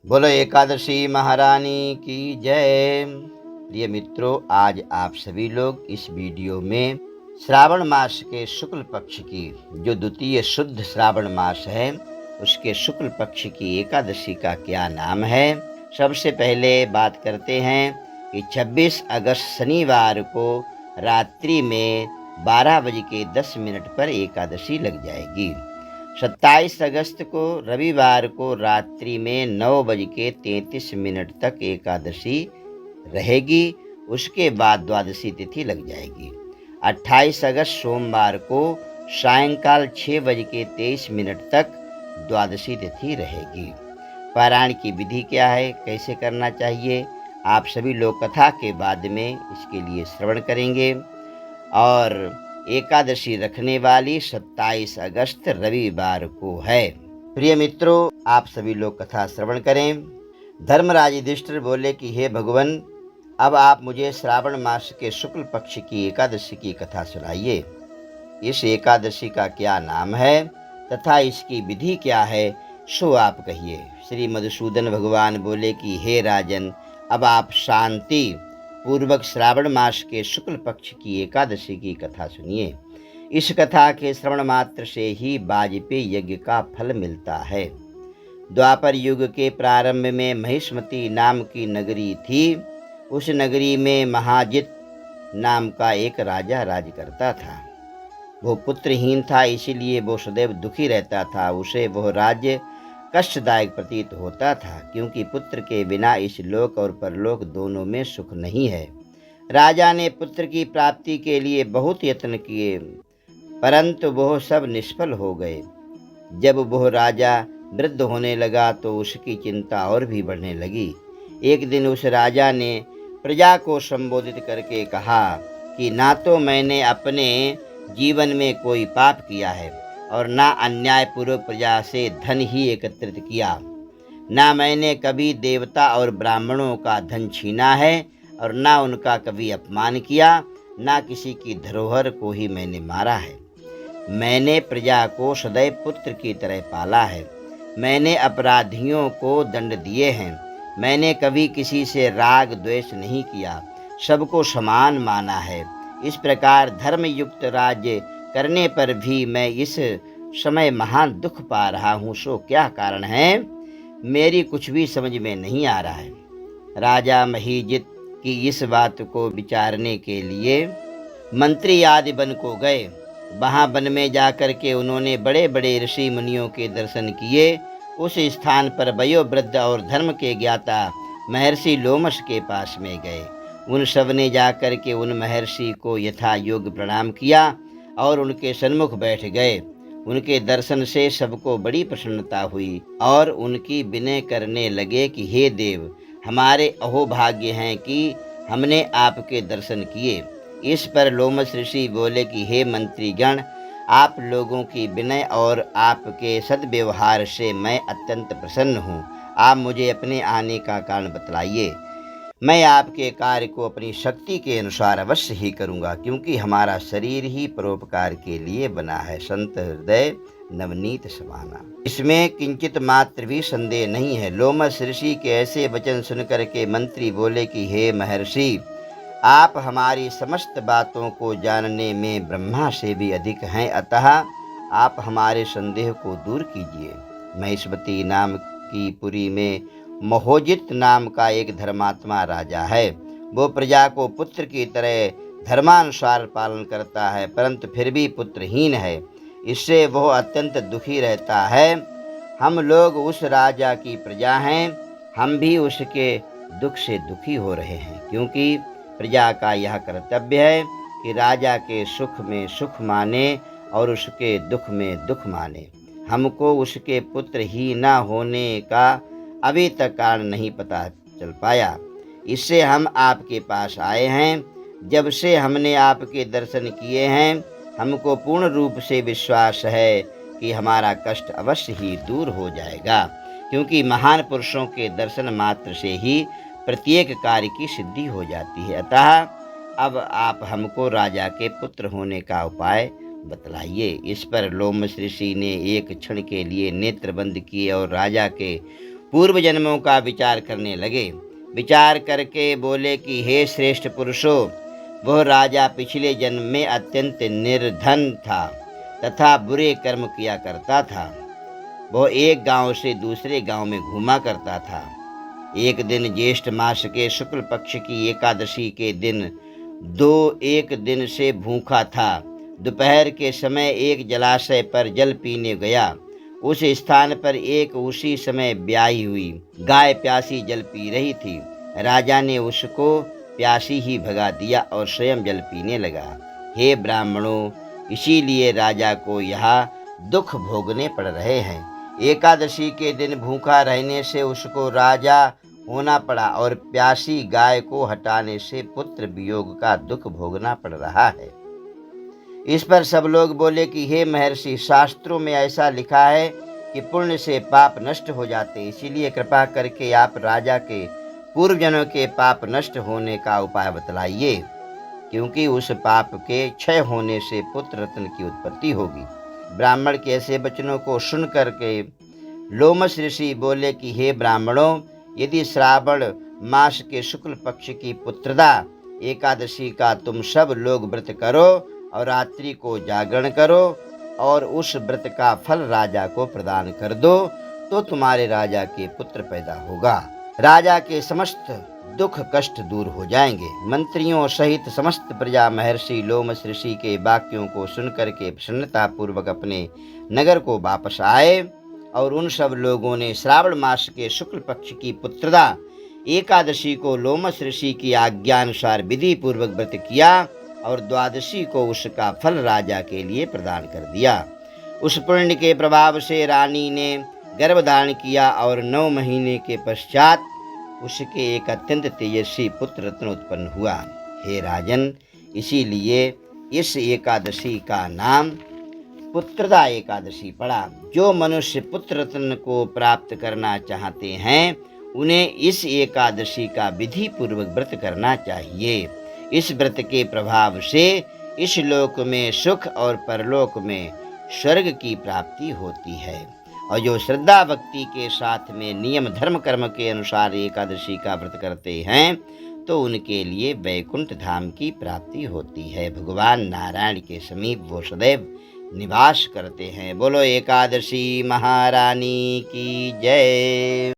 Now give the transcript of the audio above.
बोलो एकादशी महारानी की जय। प्रिय मित्रों, आज आप सभी लोग इस वीडियो में श्रावण मास के शुक्ल पक्ष की जो द्वितीय शुद्ध श्रावण मास है उसके शुक्ल पक्ष की एकादशी का क्या नाम है। सबसे पहले बात करते हैं कि 26 अगस्त शनिवार को रात्रि में 12:10 पर एकादशी लग जाएगी। 27 अगस्त को रविवार को रात्रि में 9:33 तक एकादशी रहेगी। उसके बाद द्वादशी तिथि लग जाएगी। 28 अगस्त सोमवार को सायंकाल 6:23 तक द्वादशी तिथि रहेगी। पारायण की विधि क्या है, कैसे करना चाहिए, आप सभी लोग कथा के बाद में इसके लिए श्रवण करेंगे। और एकादशी रखने वाली 27 अगस्त रविवार को है। प्रिय मित्रों, आप सभी लोग कथा श्रवण करें। धर्मराज युधिष्ठिर बोले कि हे भगवान, अब आप मुझे श्रावण मास के शुक्ल पक्ष की एकादशी की कथा सुनाइए। इस एकादशी का क्या नाम है तथा इसकी विधि क्या है, सो आप कहिए। श्री मधुसूदन भगवान बोले कि हे राजन, अब आप शांति पूर्वक श्रावण मास के शुक्ल पक्ष की एकादशी की कथा सुनिए। इस कथा के श्रवण मात्र से ही वाजपेयी यज्ञ का फल मिलता है। द्वापर युग के प्रारंभ में महिष्मती नाम की नगरी थी। उस नगरी में महाजित नाम का एक राजा राज करता था। वो पुत्रहीन था, इसीलिए वो सदैव दुखी रहता था। उसे वह राज्य कष्टदायक प्रतीत होता था, क्योंकि पुत्र के बिना इस लोक और परलोक दोनों में सुख नहीं है। राजा ने पुत्र की प्राप्ति के लिए बहुत यत्न किए, परंतु वह सब निष्फल हो गए। जब वह राजा वृद्ध होने लगा तो उसकी चिंता और भी बढ़ने लगी। एक दिन उस राजा ने प्रजा को संबोधित करके कहा कि ना तो मैंने अपने जीवन में कोई पाप किया है और ना अन्यायपूर्वक प्रजा से धन ही एकत्रित किया। ना मैंने कभी देवता और ब्राह्मणों का धन छीना है और ना उनका कभी अपमान किया। ना किसी की धरोहर को ही मैंने मारा है। मैंने प्रजा को सदैव पुत्र की तरह पाला है। मैंने अपराधियों को दंड दिए हैं। मैंने कभी किसी से राग द्वेष नहीं किया, सबको समान माना है। इस प्रकार धर्मयुक्त राज्य करने पर भी मैं इस समय महान दुख पा रहा हूँ। सो क्या कारण है, मेरी कुछ भी समझ में नहीं आ रहा है। राजा महिजित की इस बात को विचारने के लिए मंत्री आदि वन को गए। वहाँ वन में जाकर के उन्होंने बड़े बड़े ऋषि मुनियों के दर्शन किए। उस स्थान पर वयोवृद्ध और धर्म के ज्ञाता महर्षि लोमश के पास में गए। उन सब ने जाकर के उन महर्षि को यथा योग्य प्रणाम किया और उनके सन्मुख बैठ गए। उनके दर्शन से सबको बड़ी प्रसन्नता हुई और उनकी विनय करने लगे कि हे देव, हमारे अहोभाग्य हैं कि हमने आपके दर्शन किए। इस पर लोमश ऋषि बोले कि हे मंत्रीगण, आप लोगों की विनय और आपके सद्व्यवहार से मैं अत्यंत प्रसन्न हूँ। आप मुझे अपने आने का कारण बतलाइए। मैं आपके कार्य को अपनी शक्ति के अनुसार अवश्य ही करूँगा, क्योंकि हमारा शरीर ही परोपकार के लिए बना है। संत हृदय नवनीत समाना, इसमें किंचित मात्र भी संदेह नहीं है। लोमश ऋषि के ऐसे वचन सुनकर के मंत्री बोले कि हे महर्षि, आप हमारी समस्त बातों को जानने में ब्रह्मा से भी अधिक हैं, अतः आप हमारे संदेह को दूर कीजिए। महिष्मती नाम की पुरी में महोजित नाम का एक धर्मात्मा राजा है। वो प्रजा को पुत्र की तरह धर्मानुसार पालन करता है, परंतु फिर भी पुत्रहीन है। इससे वह अत्यंत दुखी रहता है। हम लोग उस राजा की प्रजा हैं, हम भी उसके दुख से दुखी हो रहे हैं, क्योंकि प्रजा का यह कर्तव्य है कि राजा के सुख में सुख माने और उसके दुख में दुख माने। हमको उसके पुत्र ही न होने का अभी तक कारण नहीं पता चल पाया, इससे हम आपके पास आए हैं। जब से हमने आपके दर्शन किए हैं, हमको पूर्ण रूप से विश्वास है कि हमारा कष्ट अवश्य ही दूर हो जाएगा, क्योंकि महान पुरुषों के दर्शन मात्र से ही प्रत्येक कार्य की सिद्धि हो जाती है। अतः अब आप हमको राजा के पुत्र होने का उपाय बतलाइए। इस पर लोमश ऋषि ने एक क्षण के लिए नेत्र बंद किए और राजा के पूर्व जन्मों का विचार करने लगे। विचार करके बोले कि हे श्रेष्ठ पुरुषों, वह राजा पिछले जन्म में अत्यंत निर्धन था तथा बुरे कर्म किया करता था। वह एक गांव से दूसरे गांव में घूमा करता था। एक दिन ज्येष्ठ मास के शुक्ल पक्ष की एकादशी के दिन एक दिन से भूखा था। दोपहर के समय एक जलाशय पर जल पीने गया। उस स्थान पर एक उसी समय ब्याही हुई गाय प्यासी जल पी रही थी। राजा ने उसको प्यासी ही भगा दिया और स्वयं जल पीने लगा। हे ब्राह्मणों, इसीलिए राजा को यहाँ दुख भोगने पड़ रहे हैं। एकादशी के दिन भूखा रहने से उसको राजा होना पड़ा और प्यासी गाय को हटाने से पुत्र वियोग का दुख भोगना पड़ रहा है। इस पर सब लोग बोले कि हे महर्षि, शास्त्रों में ऐसा लिखा है कि पुण्य से पाप नष्ट हो जाते, इसीलिए कृपा करके आप राजा के पूर्वजनों के पाप नष्ट होने का उपाय बतलाइए, क्योंकि उस पाप के क्षय होने से पुत्र रत्न की उत्पत्ति होगी। ब्राह्मण के ऐसे वचनों को सुन करके लोमश ऋषि बोले कि हे ब्राह्मणों, यदि श्रावण मास के शुक्ल पक्ष की पुत्रदा एकादशी का तुम सब लोग व्रत करो और रात्रि को जागरण करो और उस व्रत का फल राजा को प्रदान कर दो, तो तुम्हारे राजा के पुत्र पैदा होगा। राजा के समस्त दुख कष्ट दूर हो जाएंगे। मंत्रियों सहित समस्त प्रजा महर्षि लोमश ऋषि के वाक्यों को सुनकर के प्रसन्नता पूर्वक अपने नगर को वापस आए और उन सब लोगों ने श्रावण मास के शुक्ल पक्ष की पुत्रदा एकादशी को लोमश ऋषि की आज्ञानुसार विधि पूर्वक व्रत किया और द्वादशी को उसका फल राजा के लिए प्रदान कर दिया। उस पुण्य के प्रभाव से रानी ने गर्भ धारण किया और 9 महीने के पश्चात उसके एक अत्यंत तेजस्वी पुत्र रत्न उत्पन्न हुआ। हे राजन, इसीलिए इस एकादशी का नाम पुत्रदा एकादशी पड़ा। जो मनुष्य पुत्र रत्न को प्राप्त करना चाहते हैं, उन्हें इस एकादशी का विधि पूर्वक व्रत करना चाहिए। इस व्रत के प्रभाव से इस लोक में सुख और परलोक में स्वर्ग की प्राप्ति होती है। और जो श्रद्धा भक्ति के साथ में नियम धर्म कर्म के अनुसार एकादशी का व्रत करते हैं, तो उनके लिए वैकुंठ धाम की प्राप्ति होती है। भगवान नारायण के समीप वो सदैव निवास करते हैं। बोलो एकादशी महारानी की जय।